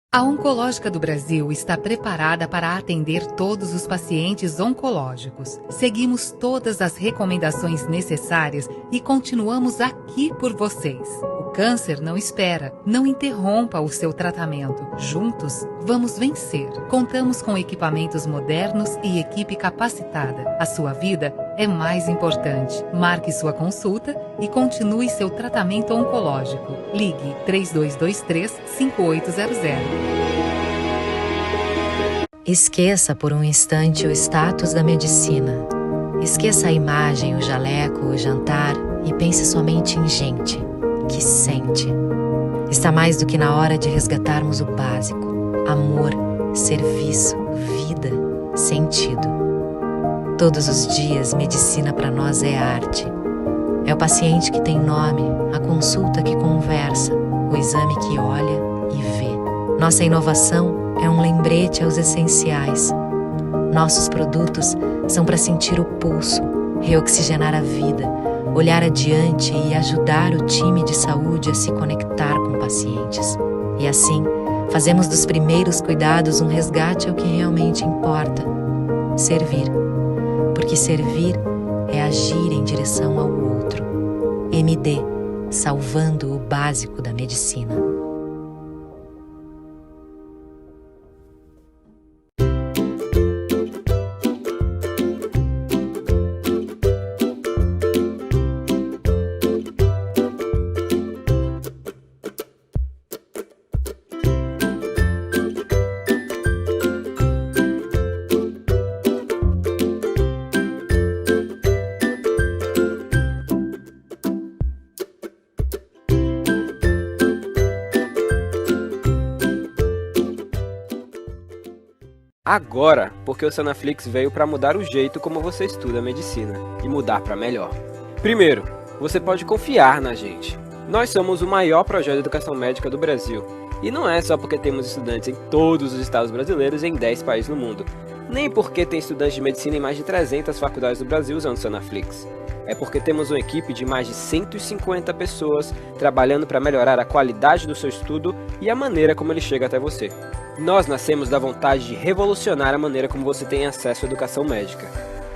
A Oncológica do Brasil está preparada para atender todos os pacientes oncológicos. Seguimos todas as recomendações necessárias e continuamos aqui por vocês. O câncer não espera, não interrompa o seu tratamento. Juntos, vamos vencer. Contamos com equipamentos modernos e equipe capacitada. A sua vida é mais importante. Marque sua consulta e continue seu tratamento oncológico. Ligue 3223-5800. Esqueça por um instante o status da medicina. Esqueça a imagem, o jaleco, o jantar e pense somente em gente que sente. Está mais do que na hora de resgatarmos o básico: amor, serviço, vida, sentido. Todos os dias, medicina para nós é arte. É o paciente que tem nome, a consulta que conversa, o exame que olha e vê. Nossa inovação é um lembrete aos essenciais. Nossos produtos são para sentir o pulso, reoxigenar a vida, olhar adiante e ajudar o time de saúde a se conectar com pacientes. E assim, fazemos dos primeiros cuidados um resgate ao que realmente importa: servir. Porque servir é agir em direção ao outro. MD, salvando o básico da medicina. Agora, porque o Sanaflix veio para mudar o jeito como você estuda medicina e mudar para melhor. Primeiro, você pode confiar na gente. Nós somos o maior projeto de educação médica do Brasil. E não é só porque temos estudantes em todos os estados brasileiros e em 10 países no mundo. Nem porque tem estudantes de medicina em mais de 300 faculdades do Brasil usando o Sanaflix. É porque temos uma equipe de mais de 150 pessoas trabalhando para melhorar a qualidade do seu estudo e a maneira como ele chega até você. Nós nascemos da vontade de revolucionar a maneira como você tem acesso à educação médica.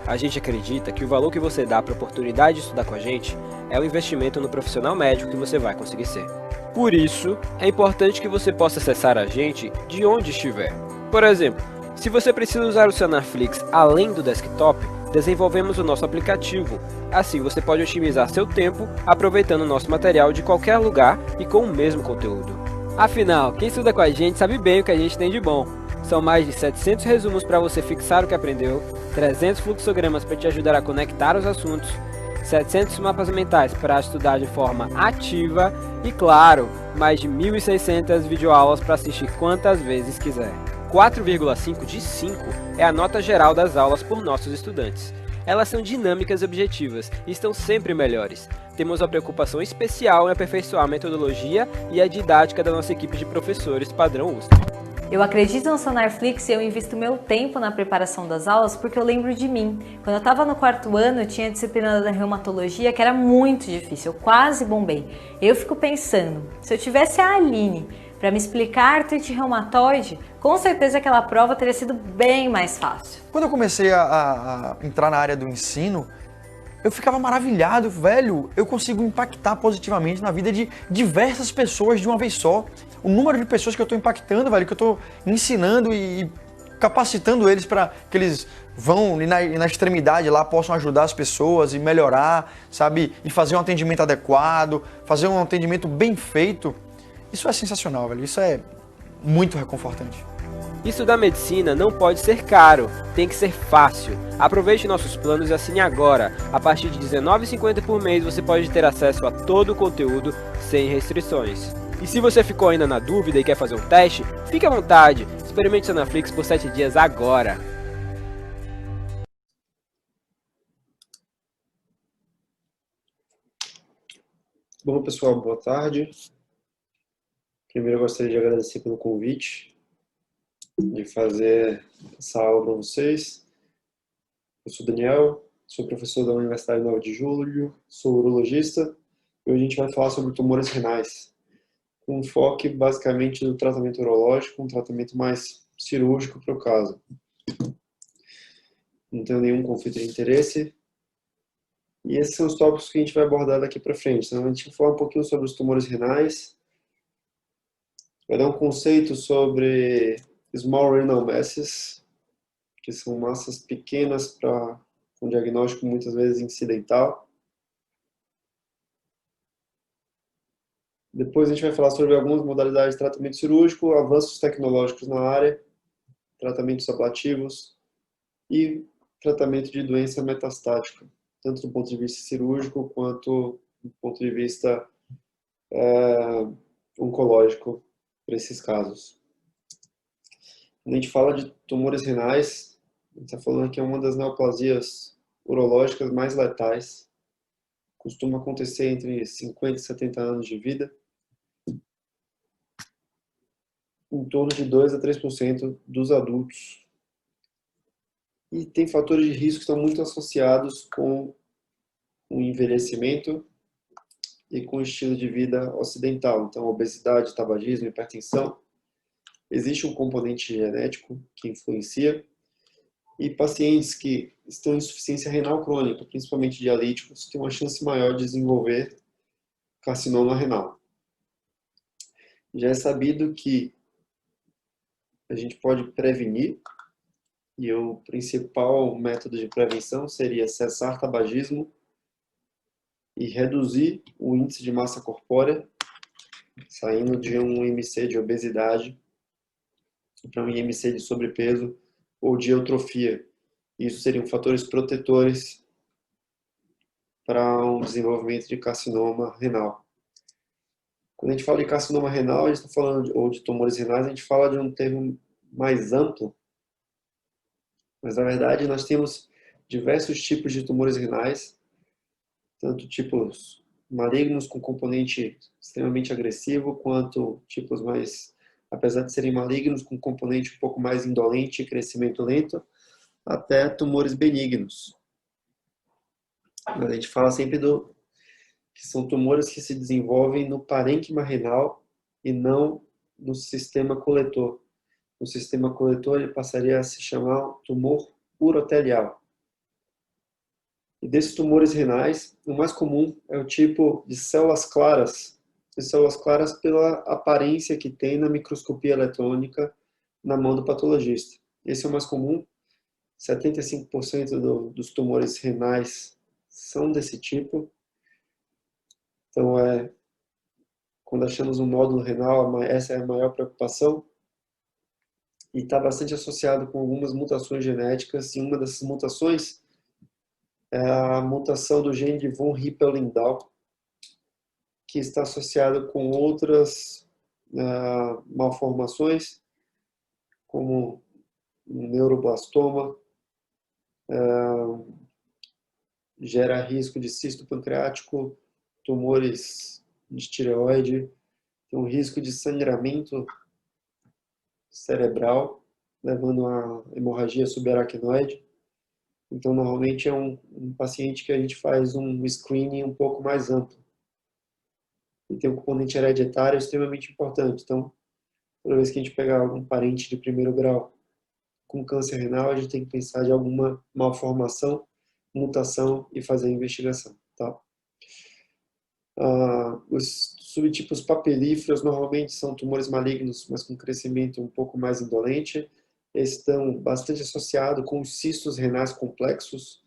A gente acredita que o valor que você dá para a oportunidade de estudar com a gente é o investimento no profissional médico que você vai conseguir ser. Por isso, é importante que você possa acessar a gente de onde estiver. Por exemplo, se você precisa usar o Sanaflix além do desktop, desenvolvemos o nosso aplicativo. Assim você pode otimizar seu tempo aproveitando o nosso material de qualquer lugar e com o mesmo conteúdo. Afinal, quem estuda com a gente sabe bem o que a gente tem de bom. São mais de 700 resumos para você fixar o que aprendeu, 300 fluxogramas para te ajudar a conectar os assuntos, 700 mapas mentais para estudar de forma ativa e, claro, mais de 1.600 videoaulas para assistir quantas vezes quiser. 4,5 de 5 é a nota geral das aulas por nossos estudantes. Elas são dinâmicas e objetivas e estão sempre melhores. Temos uma preocupação especial em aperfeiçoar a metodologia e a didática da nossa equipe de professores padrão USP. Eu acredito no Sanaflix e eu invisto meu tempo na preparação das aulas porque eu lembro de mim. Quando eu estava no 4º ano, eu tinha a disciplina da reumatologia que era muito difícil, eu quase bombei. Eu fico pensando, se eu tivesse a Aline para me explicar artrite reumatoide, com certeza aquela prova teria sido bem mais fácil. Quando eu comecei a entrar na área do ensino, eu ficava maravilhado, velho, eu consigo impactar positivamente na vida de diversas pessoas de uma vez só. O número de pessoas que eu estou impactando, velho, que eu estou ensinando e capacitando eles para que eles vão e na extremidade lá possam ajudar as pessoas e melhorar, sabe? E fazer um atendimento adequado, fazer um atendimento bem feito. Isso é sensacional, velho. Isso é muito reconfortante. Estudar medicina não pode ser caro, tem que ser fácil. Aproveite nossos planos e assine agora. A partir de R$19,50 por mês você pode ter acesso a todo o conteúdo sem restrições. E se você ficou ainda na dúvida e quer fazer um teste, fique à vontade. Experimente o Sanaflix por 7 dias agora. Bom, pessoal, boa tarde. Primeiro, eu gostaria de agradecer pelo convite de fazer essa aula para vocês. Eu sou Daniel, sou professor da Universidade 9 de Julho, sou urologista e hoje a gente vai falar sobre tumores renais. com enfoque basicamente no tratamento urológico, um tratamento mais cirúrgico para o caso. Não tenho nenhum conflito de interesse. E esses são os tópicos que a gente vai abordar daqui para frente. Então, a gente vai falar um pouquinho sobre os tumores renais, vai dar um conceito sobre small renal masses, que são massas pequenas para um diagnóstico muitas vezes incidental. Depois a gente vai falar sobre algumas modalidades de tratamento cirúrgico, avanços tecnológicos na área, tratamentos ablativos e tratamento de doença metastática, tanto do ponto de vista cirúrgico quanto do ponto de vista oncológico para esses casos. Quando a gente fala de tumores renais, a gente está falando que é uma das neoplasias urológicas mais letais. Costuma acontecer entre 50 e 70 anos de vida. Em torno de 2 a 3% dos adultos. E tem fatores de risco que estão muito associados com o envelhecimento e com o estilo de vida ocidental. Então, obesidade, tabagismo, hipertensão. Existe um componente genético que influencia. E pacientes que estão em insuficiência renal crônica, principalmente dialíticos, têm uma chance maior de desenvolver carcinoma renal. Já é sabido que a gente pode prevenir, e o principal método de prevenção seria cessar tabagismo e reduzir o índice de massa corpórea, saindo de um IMC de obesidade para um IMC de sobrepeso ou de eutrofia. Isso seriam fatores protetores para um desenvolvimento de carcinoma renal. Quando a gente fala de carcinoma renal, a gente está falando ou de tumores renais, a gente fala de um termo mais amplo, mas na verdade nós temos diversos tipos de tumores renais, tanto tipos malignos com componente extremamente agressivo, quanto tipos mais, apesar de serem malignos, com componente um pouco mais indolente e crescimento lento, até tumores benignos. Mas a gente fala sempre que são tumores que se desenvolvem no parênquima renal e não no sistema coletor. No sistema coletor ele passaria a se chamar tumor urotelial. E desses tumores renais, o mais comum é o tipo de células claras. E células claras pela aparência que tem na microscopia eletrônica na mão do patologista. Esse é o mais comum. 75% dos tumores renais são desse tipo. Então, quando achamos um nódulo renal, essa é a maior preocupação. E está bastante associado com algumas mutações genéticas. E uma dessas mutações é a mutação do gene de von Hippel-Lindau, que está associado com outras malformações, como neuroblastoma, gera risco de cisto pancreático, tumores de tireoide, tem um risco de sangramento cerebral, levando a hemorragia subaracnoide. Então, normalmente é um paciente que a gente faz um screening um pouco mais amplo. E tem um componente hereditário extremamente importante. Então, toda vez que a gente pegar algum parente de primeiro grau com câncer renal, a gente tem que pensar de alguma malformação, mutação e fazer a investigação. Tá? Os subtipos papilíferos normalmente são tumores malignos, mas com crescimento um pouco mais indolente. Eles estão bastante associados com os cistos renais complexos.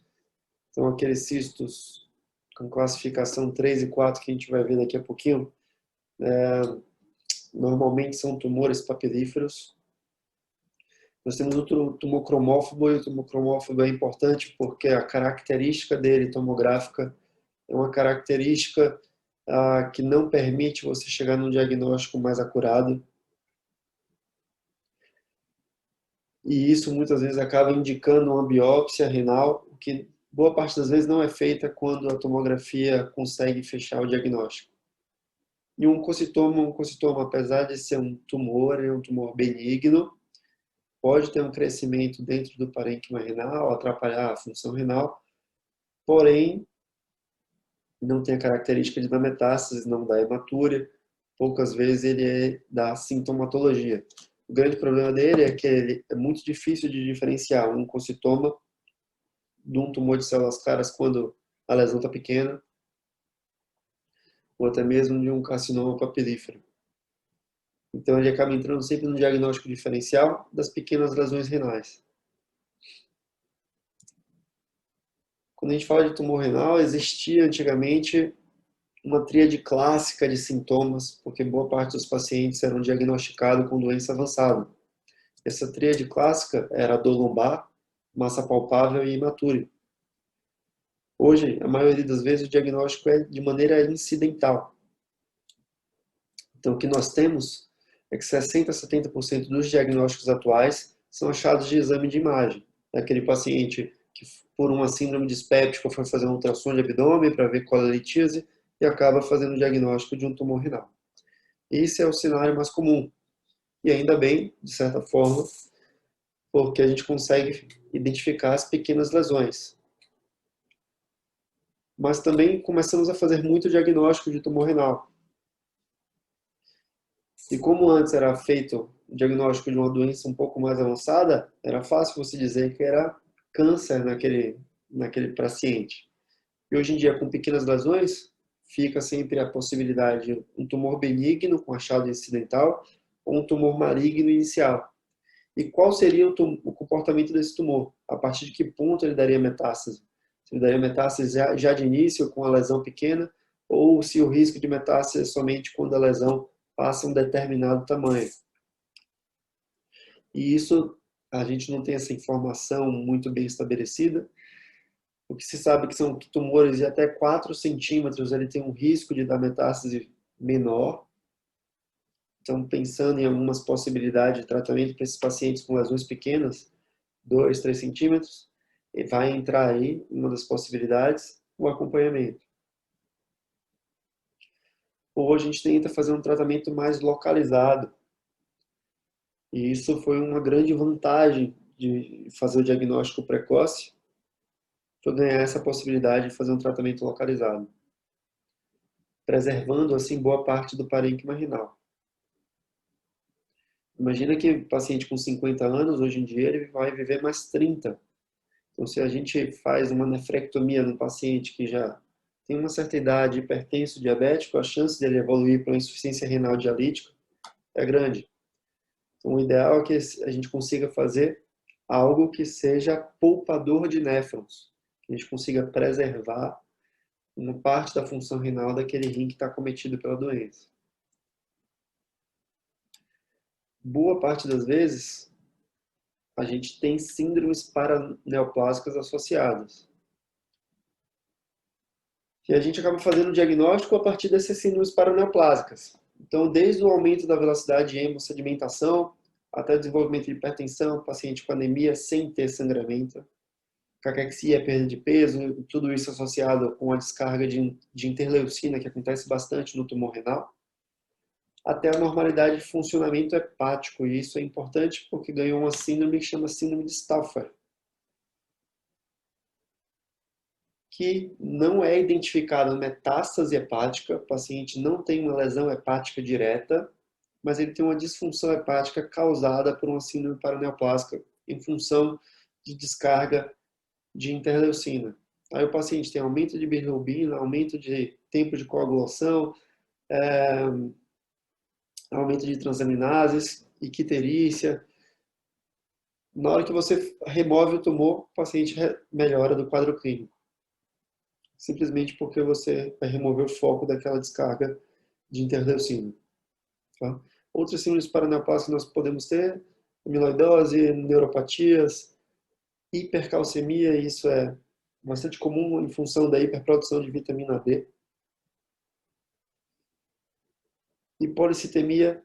Então, aqueles cistos com classificação 3 e 4 que a gente vai ver daqui a pouquinho, normalmente são tumores papilíferos. Nós temos o tumor cromófobo, e o tumor cromófobo é importante porque a característica dele tomográfica é uma característica que não permite você chegar num diagnóstico mais acurado. E isso muitas vezes acaba indicando uma biópsia renal, que boa parte das vezes não é feita quando a tomografia consegue fechar o diagnóstico. E um cocitoma, apesar de ser um tumor, é um tumor benigno, pode ter um crescimento dentro do parênquima renal, atrapalhar a função renal, porém não tem a característica de dar metástase, não dá hematúria, poucas vezes ele dá sintomatologia. O grande problema dele é que ele é muito difícil de diferenciar um oncocitoma de um tumor de células claras quando a lesão está pequena, ou até mesmo de um carcinoma papilífero. Então ele acaba entrando sempre no diagnóstico diferencial das pequenas lesões renais. Quando a gente fala de tumor renal, existia antigamente uma tríade clássica de sintomas, porque boa parte dos pacientes eram diagnosticados com doença avançada. Essa tríade clássica era dor lombar, massa palpável e imatúria. Hoje, a maioria das vezes, o diagnóstico é de maneira incidental. Então, o que nós temos é que 60% a 70% dos diagnósticos atuais são achados de exame de imagem. Daquele paciente que, por uma síndrome dispéptica, foi fazer um ultrassom de abdômen para ver qual é a litíase e acaba fazendo o diagnóstico de um tumor renal. Esse é o cenário mais comum. E ainda bem, de certa forma, porque a gente consegue identificar as pequenas lesões. Mas também começamos a fazer muito diagnóstico de tumor renal. E como antes era feito o diagnóstico de uma doença um pouco mais avançada, era fácil você dizer que era câncer naquele paciente. E hoje em dia, com pequenas lesões, fica sempre a possibilidade de um tumor benigno com achado incidental ou um tumor maligno inicial. E qual seria o comportamento desse tumor? A partir de que ponto ele daria metástase? Se ele daria metástase já de início com a lesão pequena ou se o risco de metástase é somente quando a lesão passa um determinado tamanho. E isso, a gente não tem essa informação muito bem estabelecida. O que se sabe que são tumores de até 4 centímetros, ele tem um risco de dar metástase menor. Então, pensando em algumas possibilidades de tratamento para esses pacientes com lesões pequenas, 2, 3 centímetros, vai entrar aí, uma das possibilidades, o acompanhamento. Ou a gente tenta fazer um tratamento mais localizado. E isso foi uma grande vantagem de fazer o diagnóstico precoce, foi ganhar essa possibilidade de fazer um tratamento localizado, preservando assim boa parte do parênquima renal. Imagina que o paciente com 50 anos, hoje em dia, ele vai viver mais 30. Então, se a gente faz uma nefrectomia no paciente que já tem uma certa idade, hipertenso, diabético, a chance dele evoluir para uma insuficiência renal dialítica é grande. Então, o ideal é que a gente consiga fazer algo que seja poupador de néfrons, que a gente consiga preservar uma parte da função renal daquele rim que está cometido pela doença. Boa parte das vezes, a gente tem síndromes paraneoplásicas associadas. E a gente acaba fazendo o diagnóstico a partir dessas síndromes paraneoplásicas. Então, desde o aumento da velocidade de hemossedimentação, até o desenvolvimento de hipertensão, paciente com anemia sem ter sangramento, caquexia, perda de peso, tudo isso associado com a descarga de interleucina, que acontece bastante no tumor renal, até a normalidade de funcionamento hepático. E isso é importante porque ganhou uma síndrome que chama síndrome de Stauffer, que não é identificada metástase hepática, o paciente não tem uma lesão hepática direta, mas ele tem uma disfunção hepática causada por uma síndrome paraneoplásica em função de descarga de interleucina. Aí o paciente tem aumento de bilirrubina, aumento de tempo de coagulação, aumento de transaminases, icterícia. Na hora que você remove o tumor, o paciente melhora do quadro clínico. Simplesmente porque você vai remover o foco daquela descarga de interleucina. Tá? Outras síndromes paraneoplásicas que nós podemos ter, amiloidose, neuropatias, hipercalcemia, isso é bastante comum em função da hiperprodução de vitamina D. E policitemia,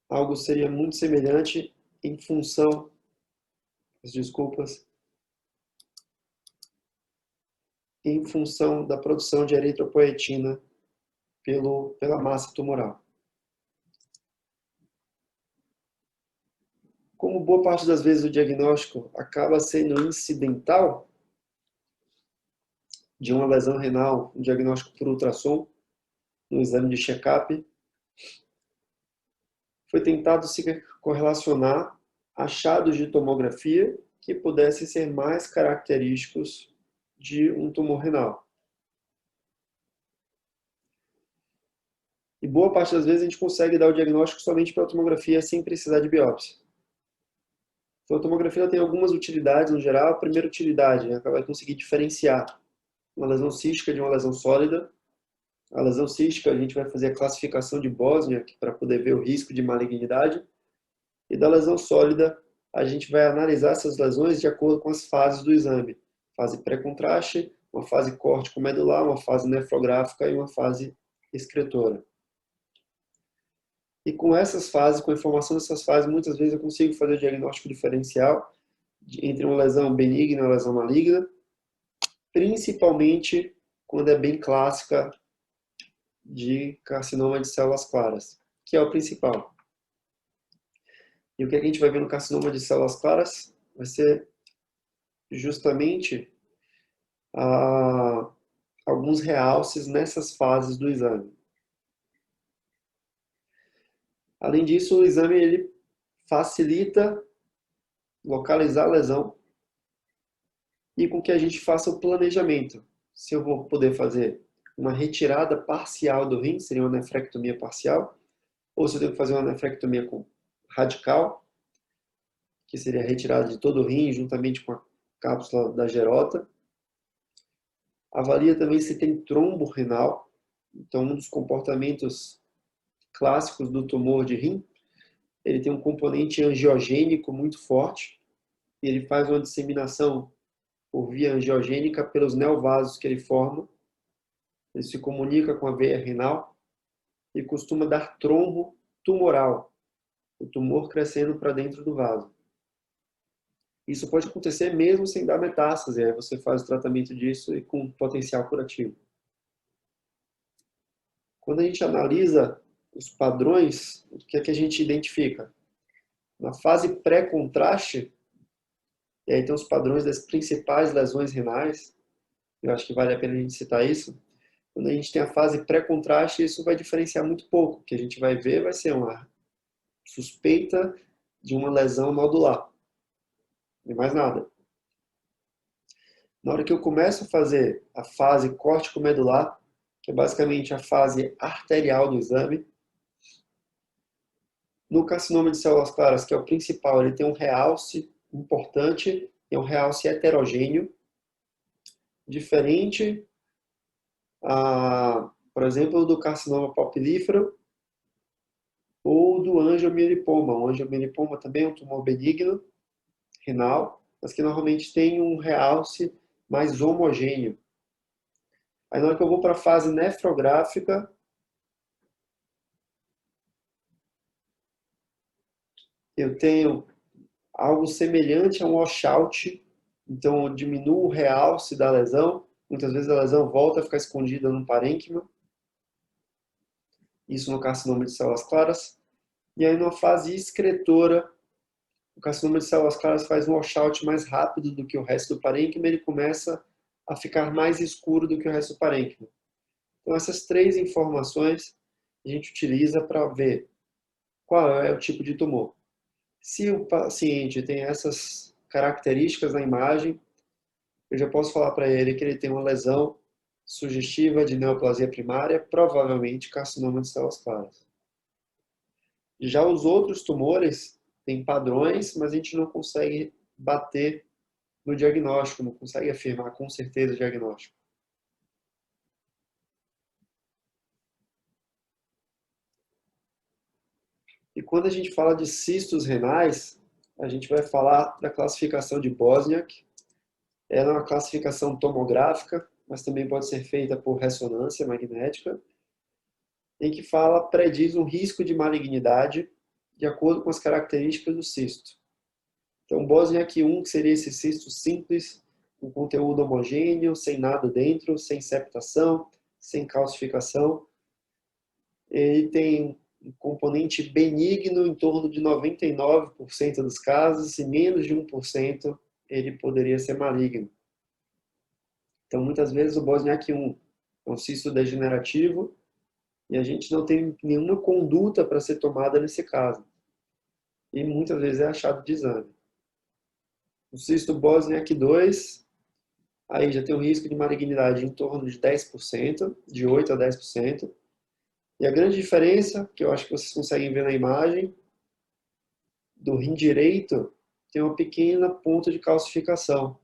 algo seria muito semelhante em função, em função da produção de eritropoetina pela massa tumoral. Como boa parte das vezes o diagnóstico acaba sendo incidental de uma lesão renal, um diagnóstico por ultrassom, no exame de check-up, foi tentado se correlacionar achados de tomografia que pudessem ser mais característicos de um tumor renal. E boa parte das vezes a gente consegue dar o diagnóstico somente pela tomografia sem precisar de biópsia. Então a tomografia tem algumas utilidades no geral. A primeira utilidade é que ela vai conseguir diferenciar uma lesão cística de uma lesão sólida. A lesão cística a gente vai fazer a classificação de Bosniak para poder ver o risco de malignidade. E da lesão sólida a gente vai analisar essas lesões de acordo com as fases do exame. Fase pré-contraste, uma fase córtico-medular, uma fase nefrográfica e uma fase excretora. E com essas fases, com a informação dessas fases, muitas vezes eu consigo fazer o diagnóstico diferencial entre uma lesão benigna e uma lesão maligna, principalmente quando é bem clássica de carcinoma de células claras, que é o principal. E o que a gente vai ver no carcinoma de células claras vai ser justamente alguns realces nessas fases do exame. Além disso, o exame ele facilita localizar a lesão e com que a gente faça o planejamento. Se eu vou poder fazer uma retirada parcial do rim, seria uma nefrectomia parcial, ou se eu tenho que fazer uma nefrectomia radical, que seria a retirada de todo o rim juntamente com a cápsula da gerota. Avalia também se tem trombo renal. Então, um dos comportamentos clássicos do tumor de rim, ele tem um componente angiogênico muito forte, e ele faz uma disseminação por via angiogênica pelos neovasos que ele forma. Ele se comunica com a veia renal e costuma dar trombo tumoral, o tumor crescendo para dentro do vaso. Isso pode acontecer mesmo sem dar metástase, aí você faz o tratamento disso e com potencial curativo. Quando a gente analisa os padrões, o que é que a gente identifica? Na fase pré-contraste, e aí tem os padrões das principais lesões renais, eu acho que vale a pena a gente citar isso. Quando a gente tem a fase pré-contraste, isso vai diferenciar muito pouco. O que a gente vai ver vai ser uma suspeita de uma lesão nodular. E mais nada. Na hora que eu começo a fazer a fase córtico-medular, que é basicamente a fase arterial do exame, no carcinoma de células claras, que é o principal, ele tem um realce importante, é um realce heterogêneo, diferente, por exemplo, do carcinoma papilífero ou do angiomielipoma. O angiomielipoma também é um tumor benigno, renal, mas que normalmente tem um realce mais homogêneo. Aí na hora que eu vou para a fase nefrográfica, eu tenho algo semelhante a um washout, então eu diminuo o realce da lesão, muitas vezes a lesão volta a ficar escondida no parênquima, isso no carcinoma de células claras, e aí na fase excretora, o carcinoma de células claras faz um washout mais rápido do que o resto do parênquima, ele começa a ficar mais escuro do que o resto do parênquima. Então essas três informações a gente utiliza para ver qual é o tipo de tumor. Se o paciente tem essas características na imagem, eu já posso falar para ele que ele tem uma lesão sugestiva de neoplasia primária, provavelmente carcinoma de células claras. Já os outros tumores têm padrões, mas a gente não consegue bater no diagnóstico, não consegue afirmar com certeza o diagnóstico. E quando a gente fala de cistos renais, a gente vai falar da classificação de Bosniak. Ela é uma classificação tomográfica, mas também pode ser feita por ressonância magnética, em que prediz um risco de malignidade de acordo com as características do cisto. Então, Bosniak 1, que seria esse cisto simples, com conteúdo homogêneo, sem nada dentro, sem septação, sem calcificação. Ele tem um componente benigno em torno de 99% dos casos, e menos de 1% ele poderia ser maligno. Então, muitas vezes o Bosniak 1 é um cisto degenerativo, E a gente não tem nenhuma conduta para ser tomada nesse caso. E muitas vezes é achado de exame. O cisto Bosniak 2, aí já tem um risco de malignidade em torno de 10%, de 8 a 10%. E a grande diferença, que eu acho que vocês conseguem ver na imagem, do rim direito tem uma pequena ponta de calcificação.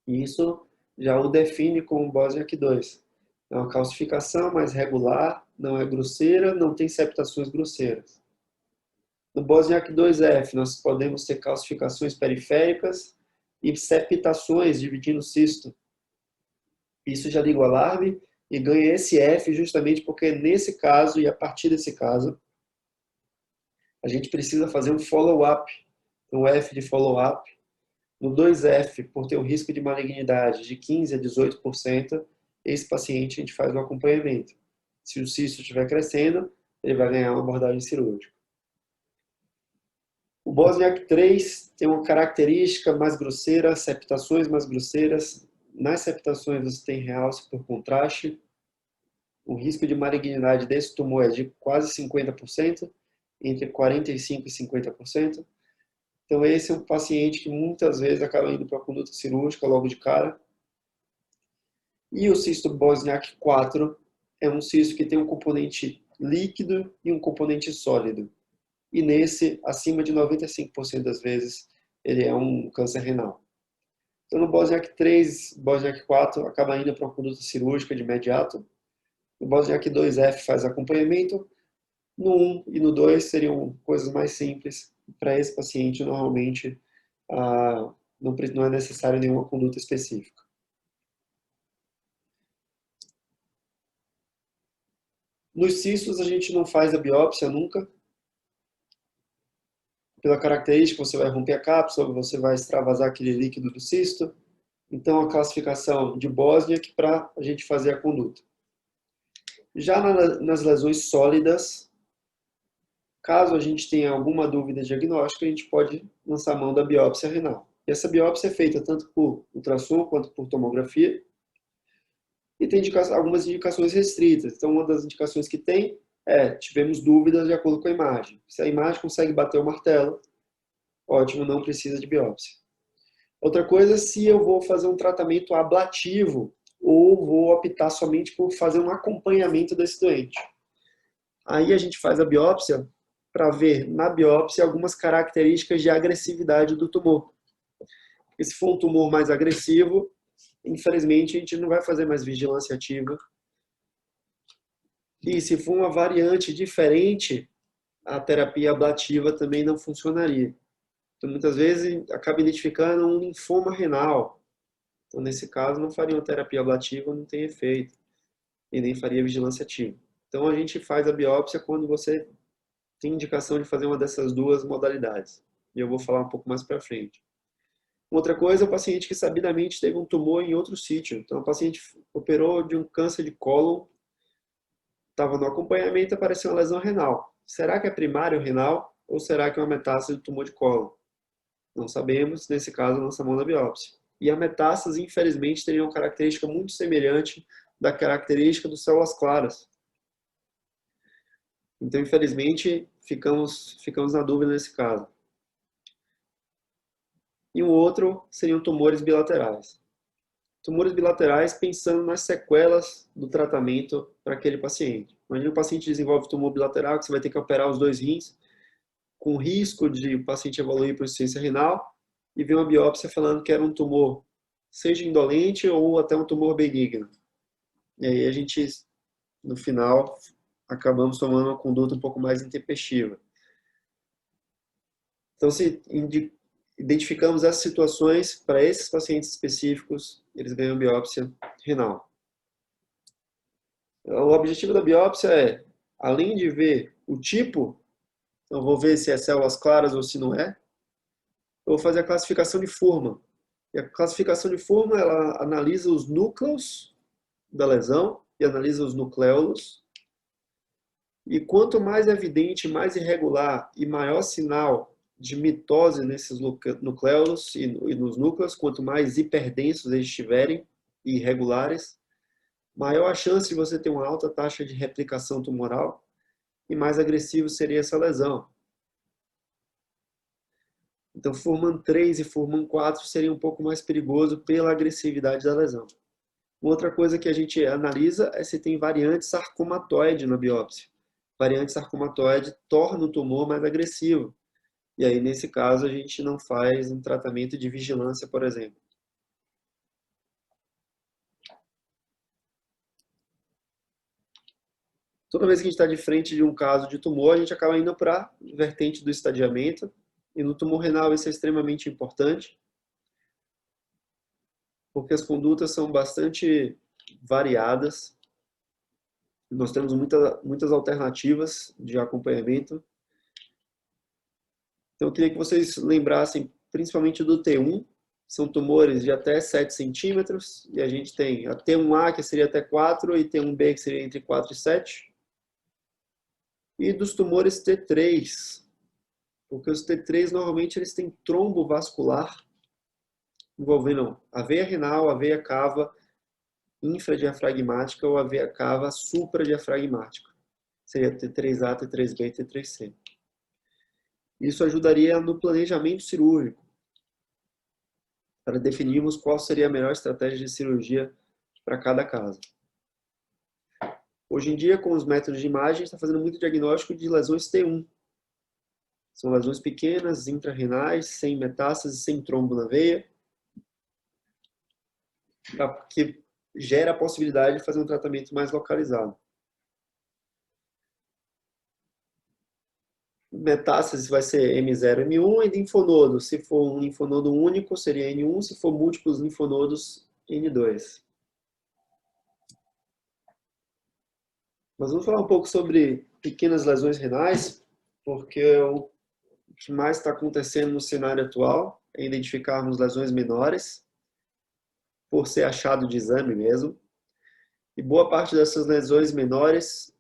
E isso já o define como Bosniak 2. É uma calcificação mais regular, não é grosseira, não tem septações grosseiras. No Bosniak 2F, nós podemos ter calcificações periféricas e septações dividindo o cisto. Isso já liga o alarme e ganha esse F justamente porque nesse caso e a partir desse caso, a gente precisa fazer um follow-up, um F de follow-up. No 2F, por ter um risco de malignidade de 15% a 18%, esse paciente a gente faz o acompanhamento. Se o cisto estiver crescendo, ele vai ganhar uma abordagem cirúrgica. O Bosniak 3 tem uma característica mais grosseira, septações mais grosseiras. Nas septações você tem realce por contraste. O risco de malignidade desse tumor é de quase 50%, entre 45% e 50%. Então esse é um paciente que muitas vezes acaba indo para a conduta cirúrgica logo de cara. E o cisto Bosniak 4 é um cisto que tem um componente líquido e um componente sólido. E nesse, acima de 95% das vezes, ele é um câncer renal. Então no Bosniak 3, Bosniak 4 acaba indo para a conduta cirúrgica de imediato. No Bosniak 2F faz acompanhamento. No 1 e no 2 seriam coisas mais simples. Para esse paciente, normalmente, não é necessário nenhuma conduta específica. Nos cistos, a gente não faz a biópsia nunca. Pela característica, você vai romper a cápsula, você vai extravasar aquele líquido do cisto. Então, a classificação de Bosniak para a gente fazer a conduta. Já nas lesões sólidas, caso a gente tenha alguma dúvida diagnóstica, a gente pode lançar mão da biópsia renal. E essa biópsia é feita tanto por ultrassom quanto por tomografia. E tem algumas indicações restritas. Então, uma das indicações que tem tivemos dúvidas de acordo com a imagem. Se a imagem consegue bater o martelo, ótimo, não precisa de biópsia. Outra coisa, se eu vou fazer um tratamento ablativo ou vou optar somente por fazer um acompanhamento desse doente. Aí a gente faz a biópsia para ver na biópsia algumas características de agressividade do tumor. Porque se for um tumor mais agressivo, infelizmente a gente não vai fazer mais vigilância ativa. E se for uma variante diferente, a terapia ablativa também não funcionaria. Então, muitas vezes, acaba identificando um linfoma renal. Então, nesse caso, não faria uma terapia ablativa, não tem efeito. E nem faria vigilância ativa. Então, a gente faz a biópsia quando você tem indicação de fazer uma dessas duas modalidades. E eu vou falar um pouco mais para frente. Outra coisa é o paciente que sabidamente teve um tumor em outro sítio. Então, o paciente operou de um câncer de cólon, estava no acompanhamento e apareceu uma lesão renal. Será que é primário renal ou será que é uma metástase do tumor de cólon? Não sabemos, nesse caso, lança mão da biópsia. E a metástase, infelizmente, teria uma característica muito semelhante da característica das células claras. Então, infelizmente, ficamos na dúvida nesse caso. E o outro seriam tumores bilaterais. Tumores bilaterais pensando nas sequelas do tratamento para aquele paciente. Imagina o paciente desenvolve tumor bilateral, que você vai ter que operar os dois rins, com risco de o paciente evoluir para insuficiência renal, e ver uma biópsia falando que era um tumor, seja indolente ou até um tumor benigno. E aí a gente, no final, acabamos tomando uma conduta um pouco mais intempestiva. Então, se identificamos essas situações, para esses pacientes específicos, eles ganham biópsia renal. O objetivo da biópsia é, além de ver o tipo, então vou ver se é células claras ou se não é, eu vou fazer a classificação de Fuhrmann. E a classificação de Fuhrmann, ela analisa os núcleos da lesão e analisa os nucléolos. E quanto mais evidente, mais irregular e maior sinal de mitose nesses nucléolos e nos núcleos, quanto mais hiperdensos eles estiverem e irregulares, maior a chance de você ter uma alta taxa de replicação tumoral e mais agressivo seria essa lesão. Então, Fuhrmann 3 e Fuhrmann 4 seria um pouco mais perigoso pela agressividade da lesão. Outra coisa que a gente analisa é se tem variante sarcomatoide na biópsia. Variante sarcomatoide torna o tumor mais agressivo. E aí, nesse caso, a gente não faz um tratamento de vigilância, por exemplo. Toda vez que a gente está de frente de um caso de tumor, a gente acaba indo para a vertente do estadiamento. E no tumor renal isso é extremamente importante, porque as condutas são bastante variadas. Nós temos muitas alternativas de acompanhamento. Então eu queria que vocês lembrassem principalmente do T1, são tumores de até 7 centímetros, e a gente tem a T1A, que seria até 4, e T1B, que seria entre 4 e 7. E dos tumores T3, porque os T3 normalmente eles têm trombo vascular envolvendo a veia renal, a veia cava infradiafragmática ou a veia cava supradiafragmática. Seria T3A, T3B e T3C. Isso ajudaria no planejamento cirúrgico, para definirmos qual seria a melhor estratégia de cirurgia para cada caso. Hoje em dia, com os métodos de imagem, está fazendo muito diagnóstico de lesões T1. São lesões pequenas, intrarrenais, sem metástase, sem trombo na veia, que gera a possibilidade de fazer um tratamento mais localizado. Metástase vai ser M0, M1, e linfonodo, se for um linfonodo único, seria N1, se for múltiplos linfonodos, N2. Mas vamos falar um pouco sobre pequenas lesões renais, porque o que mais está acontecendo no cenário atual é identificarmos lesões menores, por ser achado de exame mesmo. E boa parte dessas lesões menores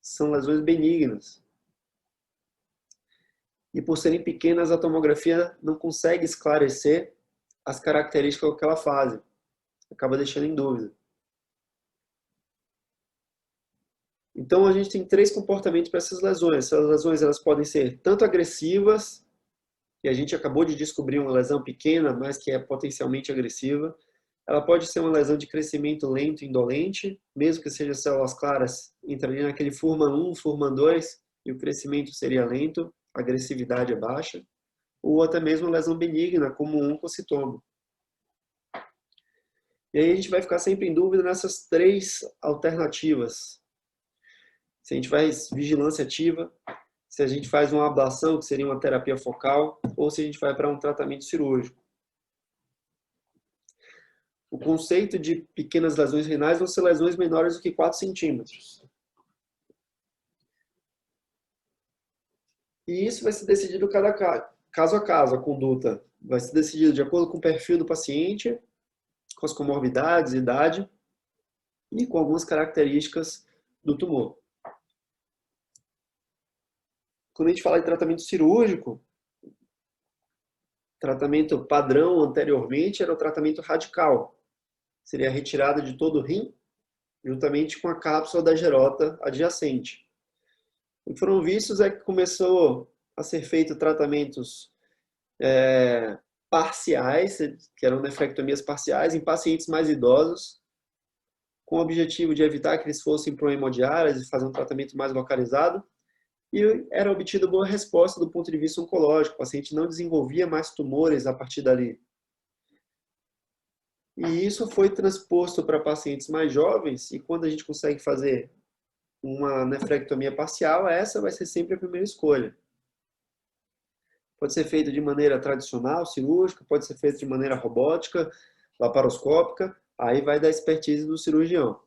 são lesões benignas. E por serem pequenas, a tomografia não consegue esclarecer as características que ela faz. Acaba deixando em dúvida. Então, a gente tem 3 comportamentos para essas lesões. Essas lesões elas podem ser tanto agressivas, e a gente acabou de descobrir uma lesão pequena, mas que é potencialmente agressiva. Ela pode ser uma lesão de crescimento lento e indolente, mesmo que seja células claras, entraria naquele Fuhrmann 1, Fuhrmann 2, e o crescimento seria lento, a agressividade é baixa. Ou até mesmo uma lesão benigna, como um oncocitoma. E aí a gente vai ficar sempre em dúvida nessas 3 alternativas. Se a gente faz vigilância ativa, se a gente faz uma ablação, que seria uma terapia focal, ou se a gente vai para um tratamento cirúrgico. O conceito de pequenas lesões renais vão ser lesões menores do que 4 centímetros. E isso vai ser decidido caso a caso. A conduta vai ser decidida de acordo com o perfil do paciente, com as comorbidades, idade e com algumas características do tumor. Quando a gente fala de tratamento cirúrgico, tratamento padrão anteriormente era o tratamento radical. Seria a retirada de todo o rim, juntamente com a cápsula da gerota adjacente. O que foram vistos é que começou a ser feito tratamentos parciais, que eram nefrectomias parciais, em pacientes mais idosos, com o objetivo de evitar que eles fossem para uma hemodiálise e fazer um tratamento mais localizado. E era obtida boa resposta do ponto de vista oncológico. O paciente não desenvolvia mais tumores a partir dali. E isso foi transposto para pacientes mais jovens, e quando a gente consegue fazer uma nefrectomia parcial, essa vai ser sempre a primeira escolha. Pode ser feito de maneira tradicional, cirúrgica, pode ser feito de maneira robótica, laparoscópica, aí vai da expertise do cirurgião.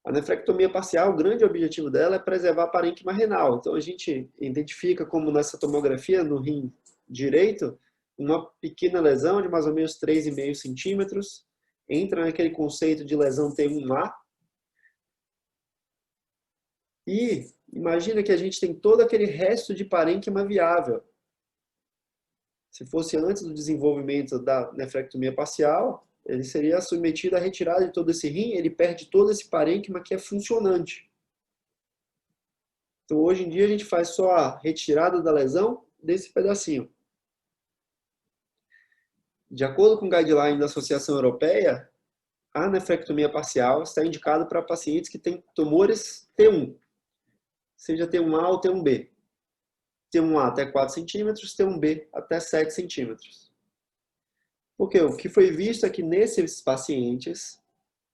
A nefrectomia parcial, o grande objetivo dela é preservar a parênquima renal. Então a gente identifica como nessa tomografia no rim direito, uma pequena lesão de mais ou menos 3,5 centímetros, entra naquele conceito de lesão T1A. E imagina que a gente tem todo aquele resto de parênquima viável. Se fosse antes do desenvolvimento da nefrectomia parcial, ele seria submetido à retirada de todo esse rim, ele perde todo esse parênquima que é funcionante. Então, hoje em dia, a gente faz só a retirada da lesão desse pedacinho. De acordo com o guideline da Associação Europeia, a nefrectomia parcial está indicada para pacientes que têm tumores T1, seja T1A ou T1B. T1A até 4 centímetros, T1B até 7 centímetros. Porque o que foi visto é que nesses pacientes,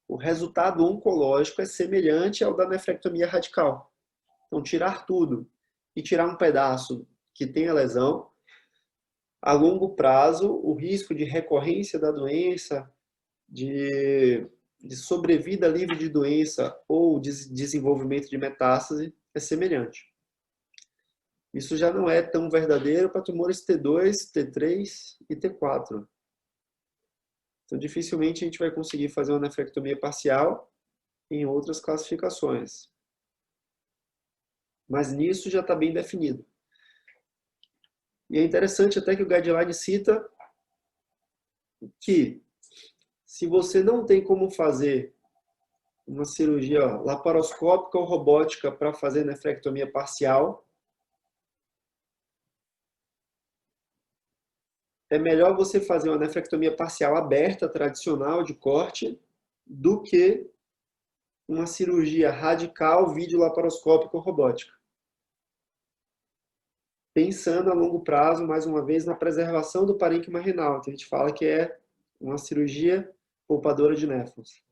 o resultado oncológico é semelhante ao da nefrectomia radical. Então, tirar tudo e tirar um pedaço que tem a lesão, a longo prazo, o risco de recorrência da doença, de sobrevida livre de doença ou de desenvolvimento de metástase é semelhante. Isso já não é tão verdadeiro para tumores T2, T3 e T4. Então, dificilmente a gente vai conseguir fazer uma nefrectomia parcial em outras classificações. Mas nisso já está bem definido. E é interessante até que o guideline cita que se você não tem como fazer uma cirurgia laparoscópica ou robótica para fazer nefrectomia parcial, é melhor você fazer uma nefrectomia parcial aberta, tradicional, de corte, do que uma cirurgia radical, videolaparoscópica ou robótica. Pensando a longo prazo, mais uma vez, na preservação do parênquima renal, que a gente fala que é uma cirurgia poupadora de néfrons.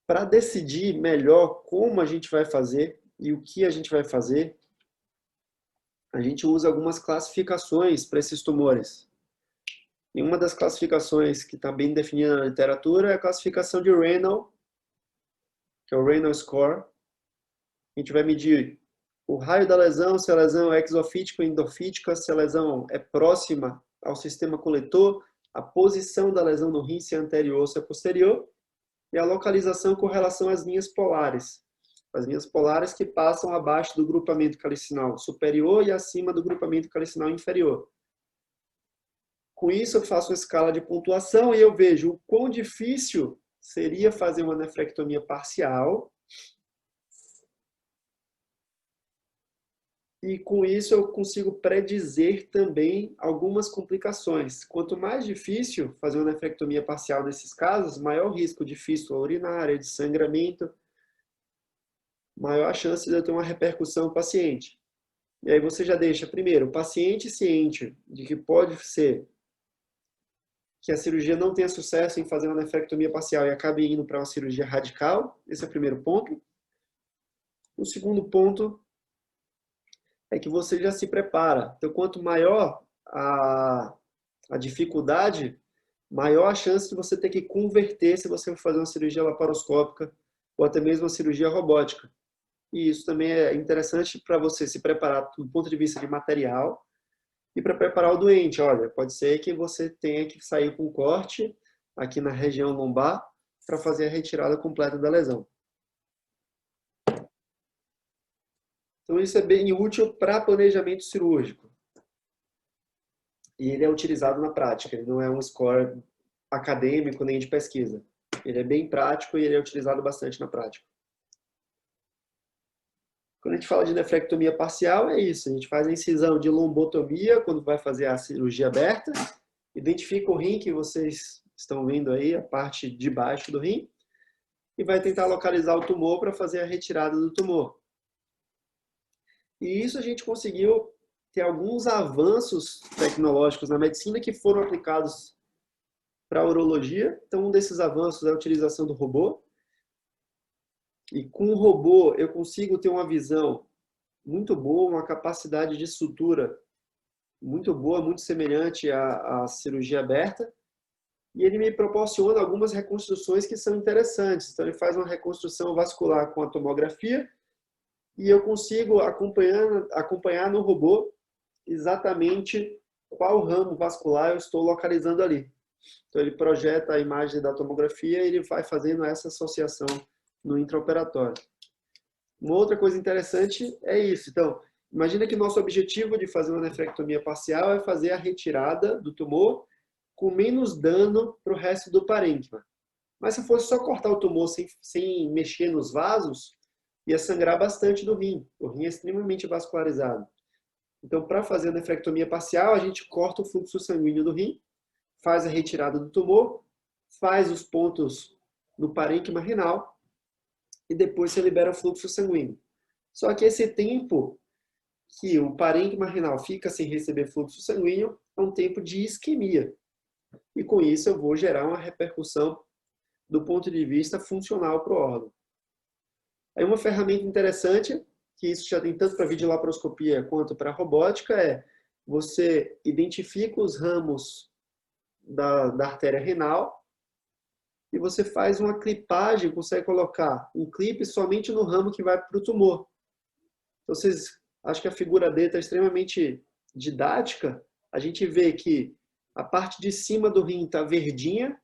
Para decidir melhor como a gente vai fazer e o que a gente vai fazer, a gente usa algumas classificações para esses tumores. E uma das classificações que está bem definida na literatura é a classificação de Renal, que é o Renal Score. A gente vai medir o raio da lesão, se a lesão é exofítica ou endofítica, se a lesão é próxima ao sistema coletor, a posição da lesão no rim, se é anterior ou se é posterior, e a localização com relação às linhas polares. As linhas polares que passam abaixo do grupamento calicinal superior e acima do grupamento calicinal inferior. Com isso, eu faço uma escala de pontuação e eu vejo o quão difícil seria fazer uma nefrectomia parcial. E com isso eu consigo predizer também algumas complicações. Quanto mais difícil fazer uma nefrectomia parcial nesses casos, maior o risco de fístula urinária, de sangramento, maior a chance de eu ter uma repercussão no paciente. E aí você já deixa, primeiro, o paciente ciente de que pode ser que a cirurgia não tenha sucesso em fazer uma nefrectomia parcial e acabe indo para uma cirurgia radical. Esse é o primeiro ponto. O segundo ponto é que você já se prepara. Então, quanto maior a dificuldade, maior a chance de você ter que converter se você for fazer uma cirurgia laparoscópica ou até mesmo uma cirurgia robótica. E isso também é interessante para você se preparar do ponto de vista de material e para preparar o doente. Olha, pode ser que você tenha que sair com corte aqui na região lombar para fazer a retirada completa da lesão. Então, isso é bem útil para planejamento cirúrgico. E ele é utilizado na prática, ele não é um score acadêmico nem de pesquisa. Ele é bem prático e ele é utilizado bastante na prática. Quando a gente fala de nefrectomia parcial, é isso. A gente faz a incisão de lombotomia quando vai fazer a cirurgia aberta, identifica o rim que vocês estão vendo aí, a parte de baixo do rim, e vai tentar localizar o tumor para fazer a retirada do tumor. E isso a gente conseguiu ter alguns avanços tecnológicos na medicina que foram aplicados para a urologia. Então, um desses avanços é a utilização do robô. E com o robô eu consigo ter uma visão muito boa, uma capacidade de sutura muito boa, muito semelhante à cirurgia aberta. E ele me proporciona algumas reconstruções que são interessantes. Então, ele faz uma reconstrução vascular com a tomografia e eu consigo acompanhar no robô exatamente qual ramo vascular eu estou localizando ali. Então, ele projeta a imagem da tomografia e ele vai fazendo essa associação no intraoperatório. Uma outra coisa interessante é isso. Então, Imagina que nosso objetivo de fazer uma nefrectomia parcial é fazer a retirada do tumor com menos dano para o resto do parênquima. Mas se fosse só cortar o tumor sem mexer nos vasos, ia sangrar bastante do rim. O rim é extremamente vascularizado. Então, para fazer a nefrectomia parcial, a gente corta o fluxo sanguíneo do rim, faz a retirada do tumor, faz os pontos no parênquima renal e depois você libera o fluxo sanguíneo. Só que esse tempo que o parênquima renal fica sem receber fluxo sanguíneo é um tempo de isquemia. E com isso eu vou gerar uma repercussão do ponto de vista funcional para o órgão. Aí uma ferramenta interessante, que isso já tem tanto para videolaparoscopia quanto para robótica, é você identifica os ramos da artéria renal e você faz uma clipagem, consegue colocar um clipe somente no ramo que vai para o tumor. Então, vocês acham que a figura D está extremamente didática? A gente vê que a parte de cima do rim está verdinha,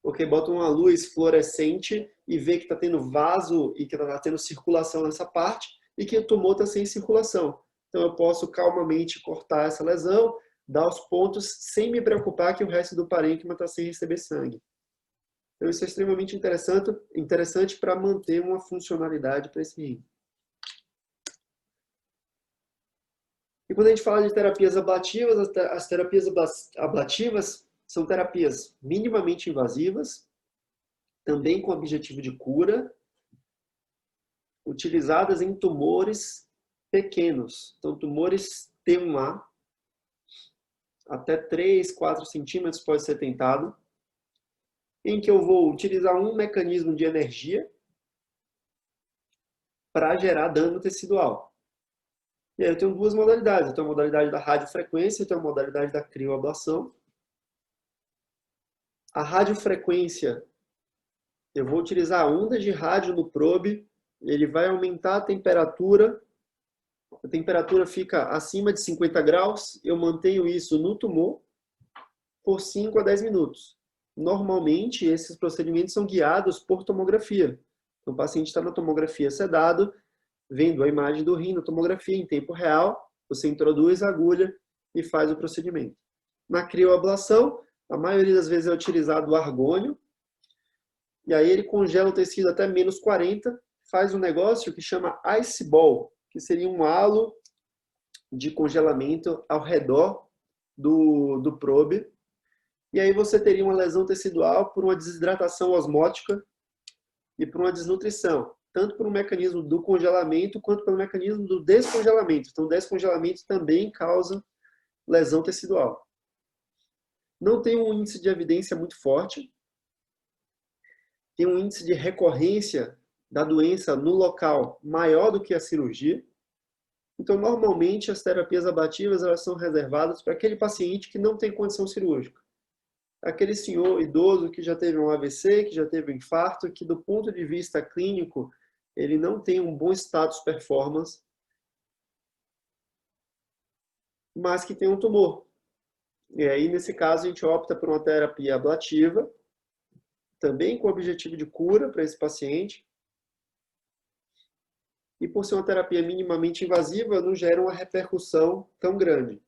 porque bota uma luz fluorescente e vê que está tendo vaso e que está tendo circulação nessa parte e que o tumor está sem circulação. Então eu posso calmamente cortar essa lesão, dar os pontos sem me preocupar que o resto do parênquima está sem receber sangue. Então isso é extremamente interessante para manter uma funcionalidade para esse rim. E quando a gente fala de terapias ablativas, as terapias ablativas são terapias minimamente invasivas, também com objetivo de cura, utilizadas em tumores pequenos. Então, tumores T1A, até 3, 4 centímetros pode ser tentado, em que eu vou utilizar um mecanismo de energia para gerar dano tecidual. E aí eu tenho duas modalidades. Eu tenho a modalidade da radiofrequência e tenho a modalidade da crioablação. A radiofrequência, eu vou utilizar ondas de rádio no probe, ele vai aumentar a temperatura fica acima de 50 graus, eu mantenho isso no tumor por 5 a 10 minutos. Normalmente, esses procedimentos são guiados por tomografia. Então, o paciente está na tomografia sedado, vendo a imagem do rim na tomografia em tempo real, você introduz a agulha e faz o procedimento. Na crioablação, a maioria das vezes é utilizado o argônio, e aí ele congela o tecido até menos 40, faz um negócio que chama ice ball, que seria um halo de congelamento ao redor do probe, e aí você teria uma lesão tecidual por uma desidratação osmótica e por uma desnutrição, tanto por um mecanismo do congelamento quanto pelo mecanismo do descongelamento. Então, o descongelamento também causa lesão tecidual. Não tem um índice de evidência muito forte, tem um índice de recorrência da doença no local maior do que a cirurgia. Então, normalmente, as terapias ablativas elas são reservadas para aquele paciente que não tem condição cirúrgica. Aquele senhor idoso que já teve um AVC, que já teve um infarto, que do ponto de vista clínico, ele não tem um bom status performance, mas que tem um tumor. E aí, nesse caso, a gente opta por uma terapia ablativa, também com o objetivo de cura para esse paciente. E por ser uma terapia minimamente invasiva, não gera uma repercussão tão grande.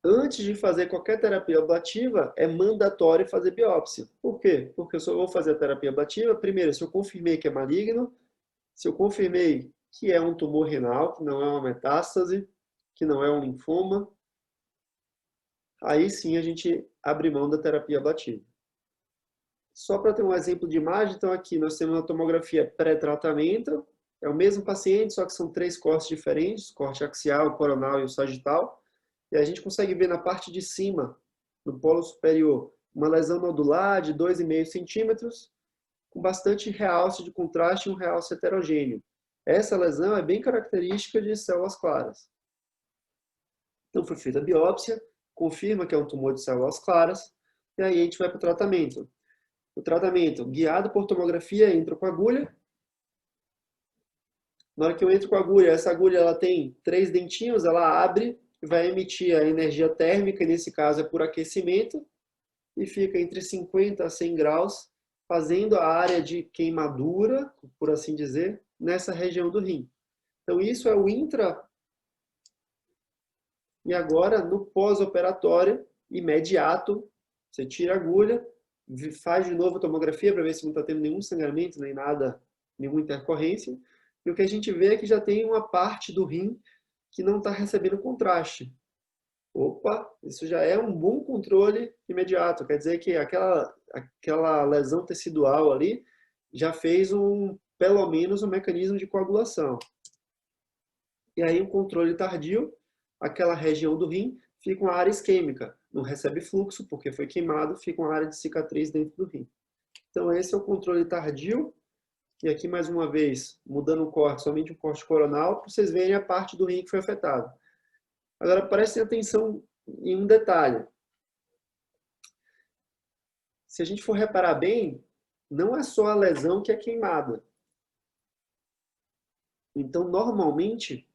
Antes de fazer qualquer terapia ablativa, é mandatório fazer biópsia. Por quê? Porque eu só vou fazer a terapia ablativa, primeiro, se eu confirmei que é maligno, se eu confirmei que é um tumor renal, que não é uma metástase, que não é um linfoma, aí sim a gente abre mão da terapia ablativa. Só para ter um exemplo de imagem, então aqui nós temos uma tomografia pré-tratamento, é o mesmo paciente, só que são 3 cortes diferentes, o corte axial, o coronal e o sagital, e a gente consegue ver na parte de cima, no polo superior, uma lesão nodular de 2,5 centímetros, com bastante realce de contraste e um realce heterogêneo. Essa lesão é bem característica de células claras. Então foi feita a biópsia, confirma que é um tumor de células claras, e aí a gente vai para o tratamento. O tratamento, guiado por tomografia, entra com a agulha. Na hora que eu entro com a agulha, essa agulha ela tem 3 dentinhos, ela abre e vai emitir a energia térmica, nesse caso é por aquecimento, e fica entre 50 a 100 graus, fazendo a área de queimadura, por assim dizer, nessa região do rim. Então, isso é o intra. E agora, no pós-operatório, imediato, você tira a agulha, faz de novo a tomografia para ver se não está tendo nenhum sangramento, nem nada, nenhuma intercorrência. E o que a gente vê é que já tem uma parte do rim que não está recebendo contraste. Opa, isso já é um bom controle imediato. Quer dizer que aquela lesão tecidual ali já fez pelo menos um mecanismo de coagulação. E aí, um controle tardio, aquela região do rim fica uma área isquêmica. Não recebe fluxo porque foi queimado, fica uma área de cicatriz dentro do rim. Então, esse é o controle tardio. E aqui, mais uma vez, mudando o corte, somente o corte coronal, para vocês verem a parte do rim que foi afetada. Agora, prestem atenção em um detalhe. Se a gente for reparar bem, não é só a lesão que é queimada. Então, normalmente,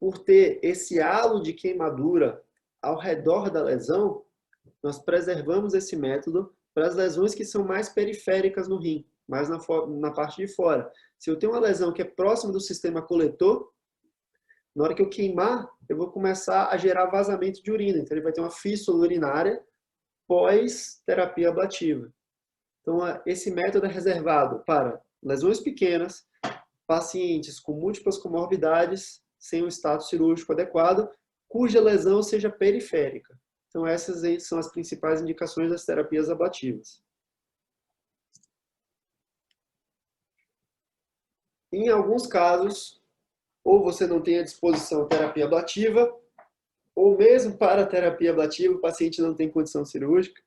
por ter esse halo de queimadura ao redor da lesão, nós preservamos esse método para as lesões que são mais periféricas no rim, mais na parte de fora. Se eu tenho uma lesão que é próxima do sistema coletor, na hora que eu queimar, eu vou começar a gerar vazamento de urina. Então, ele vai ter uma fístula urinária pós-terapia ablativa. Então, esse método é reservado para lesões pequenas, pacientes com múltiplas comorbidades, sem um status cirúrgico adequado, cuja lesão seja periférica. Então, essas aí são as principais indicações das terapias ablativas. Em alguns casos, ou você não tem à disposição terapia ablativa, ou mesmo para a terapia ablativa o paciente não tem condição cirúrgica,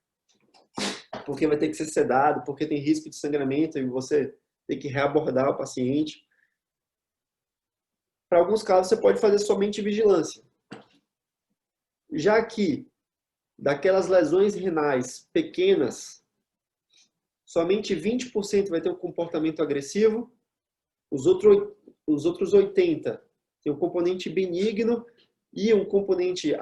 porque vai ter que ser sedado, porque tem risco de sangramento e você tem que reabordar o paciente. Para alguns casos, você pode fazer somente vigilância. Já que, daquelas lesões renais pequenas, somente 20% vai ter um comportamento agressivo, os outros 80% tem um componente benigno e um componente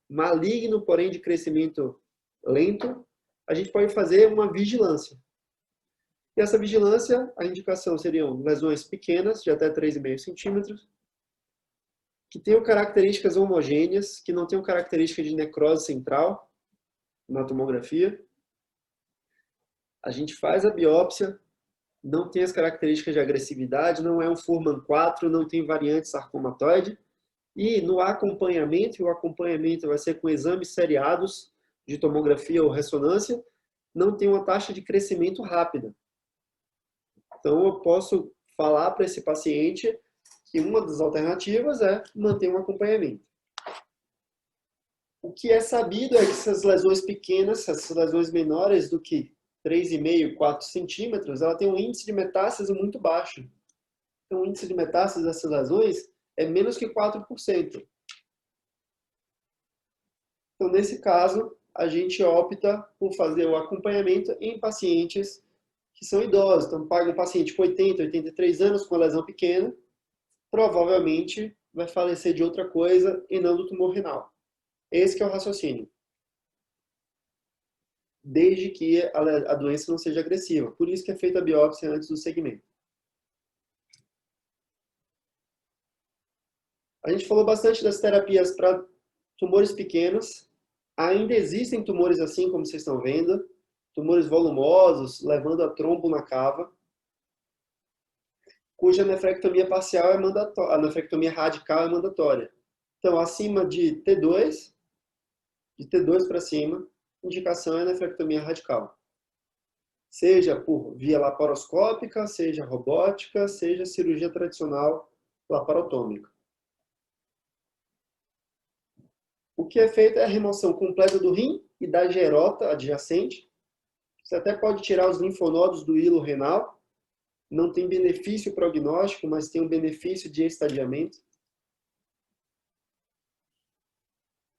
maligno, porém de crescimento lento, a gente pode fazer uma vigilância. E essa vigilância, a indicação seriam lesões pequenas, de até 3,5 centímetros, que tenham características homogêneas, que não tenham característica de necrose central na tomografia. A gente faz a biópsia, não tem as características de agressividade, não é um Fuhrmann 4, não tem variante sarcomatoide. E no acompanhamento, e o acompanhamento vai ser com exames seriados de tomografia ou ressonância, não tem uma taxa de crescimento rápida. Então, eu posso falar para esse paciente que uma das alternativas é manter um acompanhamento. O que é sabido é que essas lesões pequenas, essas lesões menores do que 3,5, 4 centímetros, ela tem um índice de metástase muito baixo. Então, o índice de metástase dessas lesões é menos que 4%. Então, nesse caso, a gente opta por fazer o acompanhamento em pacientes que são idosos. Então, paga um paciente com 80, 83 anos com uma lesão pequena, provavelmente vai falecer de outra coisa e não do tumor renal. Esse que é o raciocínio. Desde que a doença não seja agressiva. Por isso que é feita a biópsia antes do segmento. A gente falou bastante das terapias para tumores pequenos. Ainda existem tumores assim, como vocês estão vendo. Tumores volumosos, levando a trombo na cava, cuja nefrectomia parcial é mandatória, a nefrectomia radical é mandatória. Então, acima de T2 para cima, indicação é nefrectomia radical. Seja por via laparoscópica, seja robótica, seja cirurgia tradicional laparotômica. O que é feito é a remoção completa do rim e da gerota adjacente. Você até pode tirar os linfonodos do hilo renal. Não tem benefício prognóstico, mas tem um benefício de estadiamento.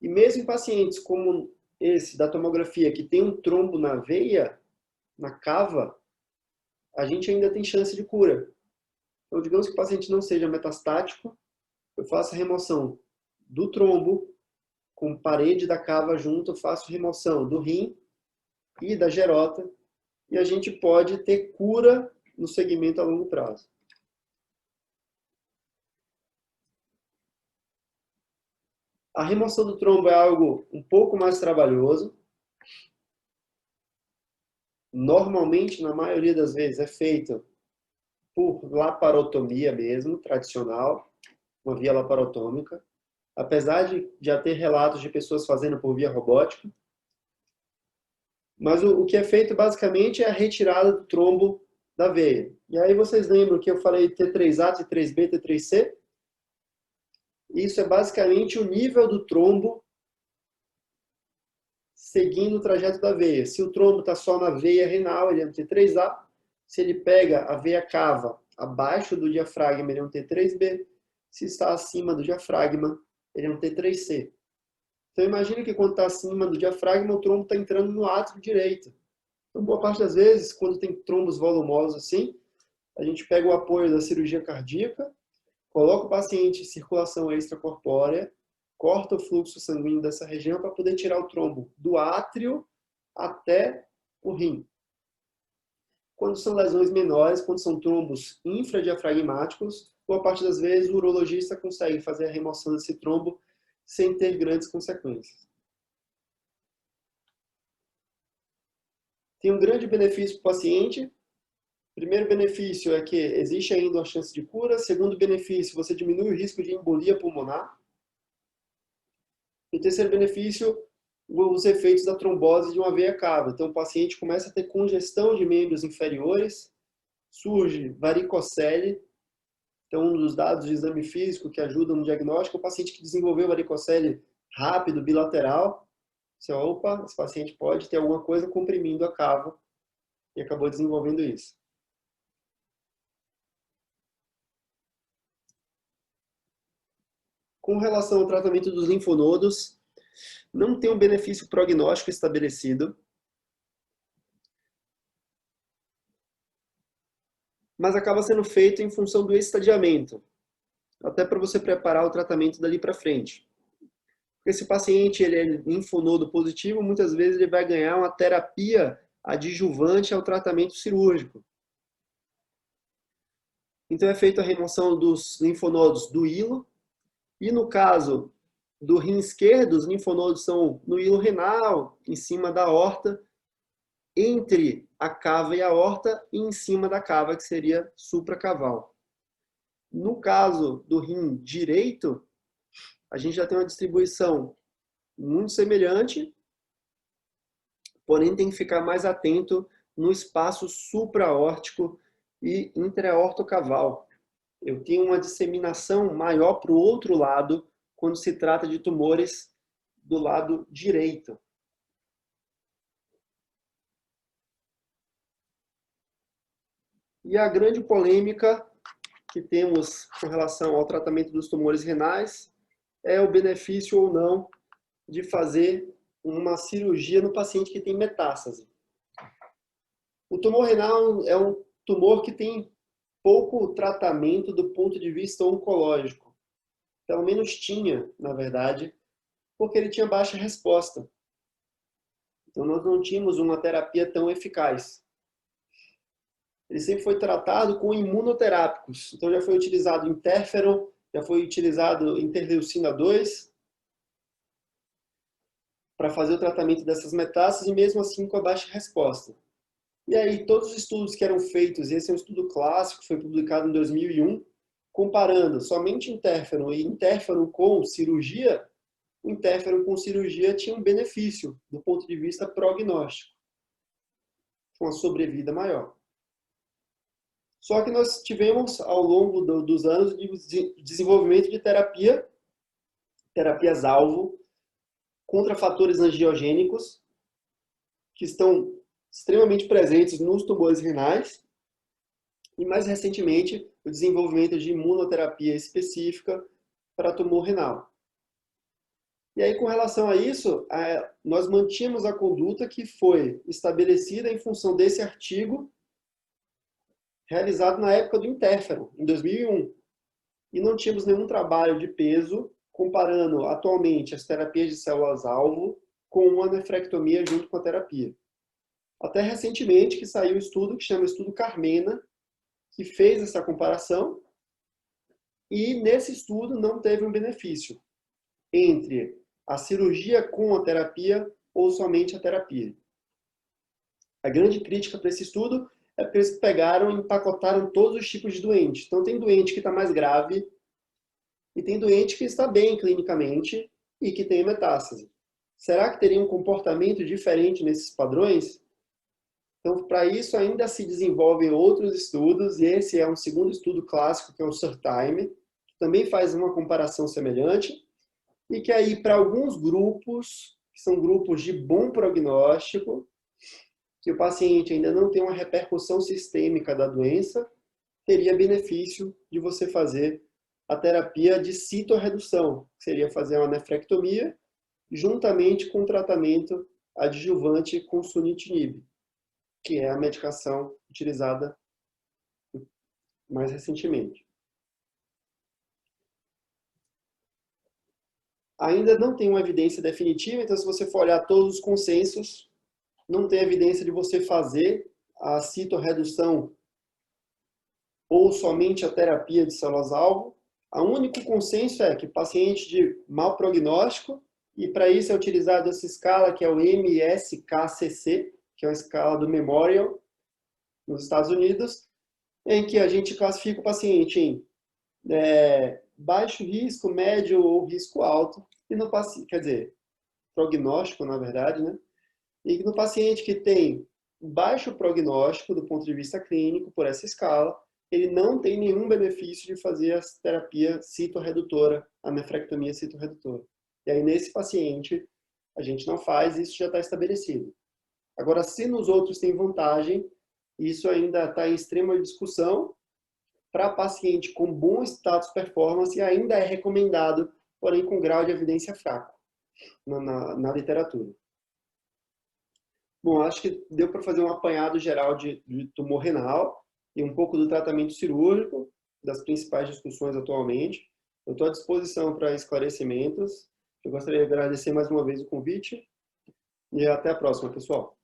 E mesmo em pacientes como esse da tomografia, que tem um trombo na veia, na cava, a gente ainda tem chance de cura. Então, digamos que o paciente não seja metastático, eu faço a remoção do trombo, com parede da cava junto, eu faço remoção do rim e da gerota, e a gente pode ter cura no segmento a longo prazo. A remoção do trombo é algo um pouco mais trabalhoso. Normalmente, na maioria das vezes, é feito por laparotomia mesmo, tradicional, uma via laparotômica. Apesar de já ter relatos de pessoas fazendo por via robótica. Mas o que é feito basicamente é a retirada do trombo da veia. E aí vocês lembram que eu falei T3A, T3B, T3C? Isso é basicamente o nível do trombo seguindo o trajeto da veia. Se o trombo está só na veia renal, ele é um T3A. Se ele pega a veia cava abaixo do diafragma, ele é um T3B. Se está acima do diafragma, ele é um T3C. Então imagine que quando está acima do diafragma, o trombo está entrando no átrio direito. Então, boa parte das vezes, quando tem trombos volumosos assim, a gente pega o apoio da cirurgia cardíaca, coloca o paciente em circulação extracorpórea, corta o fluxo sanguíneo dessa região para poder tirar o trombo do átrio até o rim. Quando são lesões menores, quando são trombos infradiafragmáticos, boa parte das vezes o urologista consegue fazer a remoção desse trombo sem ter grandes consequências. Tem um grande benefício para o paciente. Primeiro benefício é que existe ainda uma chance de cura. Segundo benefício, você diminui o risco de embolia pulmonar. E terceiro benefício, os efeitos da trombose de uma veia cava. Então o paciente começa a ter congestão de membros inferiores, surge varicocele. Então, um dos dados de exame físico que ajudam no diagnóstico é o paciente que desenvolveu varicocele rápido, bilateral. Você, opa, esse paciente pode ter alguma coisa comprimindo a cava e acabou desenvolvendo isso. Com relação ao tratamento dos linfonodos, não tem um benefício prognóstico estabelecido. Mas acaba sendo feito em função do estadiamento, até para você preparar o tratamento dali para frente. Porque se o paciente ele é linfonodo positivo, muitas vezes ele vai ganhar uma terapia adjuvante ao tratamento cirúrgico. Então é feita a remoção dos linfonodos do hilo, e no caso do rim esquerdo, os linfonodos são no hilo renal, em cima da aorta, entre a cava e a aorta e em cima da cava, que seria supracaval. No caso do rim direito, a gente já tem uma distribuição muito semelhante, porém tem que ficar mais atento no espaço supraórtico e intra-aortocaval. Eu tenho uma disseminação maior para o outro lado quando se trata de tumores do lado direito. E a grande polêmica que temos com relação ao tratamento dos tumores renais é o benefício ou não de fazer uma cirurgia no paciente que tem metástase. O tumor renal é um tumor que tem pouco tratamento do ponto de vista oncológico. Pelo menos tinha, na verdade, porque ele tinha baixa resposta. Então nós não tínhamos uma terapia tão eficaz. Ele sempre foi tratado com imunoterápicos. Então já foi utilizado interferon, já foi utilizado interleucina 2 para fazer o tratamento dessas metástases e mesmo assim com a baixa resposta. E aí todos os estudos que eram feitos, esse é um estudo clássico, foi publicado em 2001, comparando somente interferon e interferon com cirurgia, o interferon com cirurgia tinha um benefício do ponto de vista prognóstico, com uma sobrevida maior. Só que nós tivemos, ao longo dos anos, de desenvolvimento de terapias-alvo, contra fatores angiogênicos, que estão extremamente presentes nos tumores renais, e mais recentemente, o desenvolvimento de imunoterapia específica para tumor renal. E aí, com relação a isso, nós mantínhamos a conduta que foi estabelecida em função desse artigo, realizado na época do interferon, em 2001. E não tínhamos nenhum trabalho de peso comparando atualmente as terapias de células-alvo com uma nefrectomia junto com a terapia. Até recentemente que saiu um estudo que chama Estudo Carmena, que fez essa comparação, e nesse estudo não teve um benefício. entre a cirurgia com a terapia ou somente a terapia. A grande crítica para esse estudo é porque eles pegaram e empacotaram todos os tipos de doente. Então tem doente que está mais grave e tem doente que está bem clinicamente e que tem metástase. Será que teria um comportamento diferente nesses padrões? Então, para isso, ainda se desenvolvem outros estudos, e esse é um segundo estudo clássico, que é o Surtime, que também faz uma comparação semelhante, e que aí, para alguns grupos, que são grupos de bom prognóstico, que o paciente ainda não tem uma repercussão sistêmica da doença, teria benefício de você fazer a terapia de citorredução, que seria fazer uma nefrectomia, juntamente com o tratamento adjuvante com sunitinib, que é a medicação utilizada mais recentemente. Ainda não tem uma evidência definitiva, então se você for olhar todos os consensos, não tem evidência de você fazer a citorredução ou somente a terapia de células-alvo. O único consenso é que paciente de mau prognóstico, e para isso é utilizada essa escala que é o MSKCC, que é uma escala do Memorial, nos Estados Unidos, em que a gente classifica o paciente em baixo risco, médio ou risco alto, e no paciente, quer dizer, prognóstico, na verdade, né? E no paciente que tem baixo prognóstico do ponto de vista clínico, por essa escala, ele não tem nenhum benefício de fazer a terapia citorredutora, a nefrectomia citorredutora. E aí, nesse paciente, a gente não faz, isso já está estabelecido. Agora, se nos outros tem vantagem, isso ainda está em extrema discussão. Para paciente com bom status performance, ainda é recomendado, porém com grau de evidência fraco na literatura. Bom, acho que deu para fazer um apanhado geral de tumor renal e um pouco do tratamento cirúrgico, das principais discussões atualmente. Eu estou à disposição para esclarecimentos. Eu gostaria de agradecer mais uma vez o convite e até a próxima, pessoal.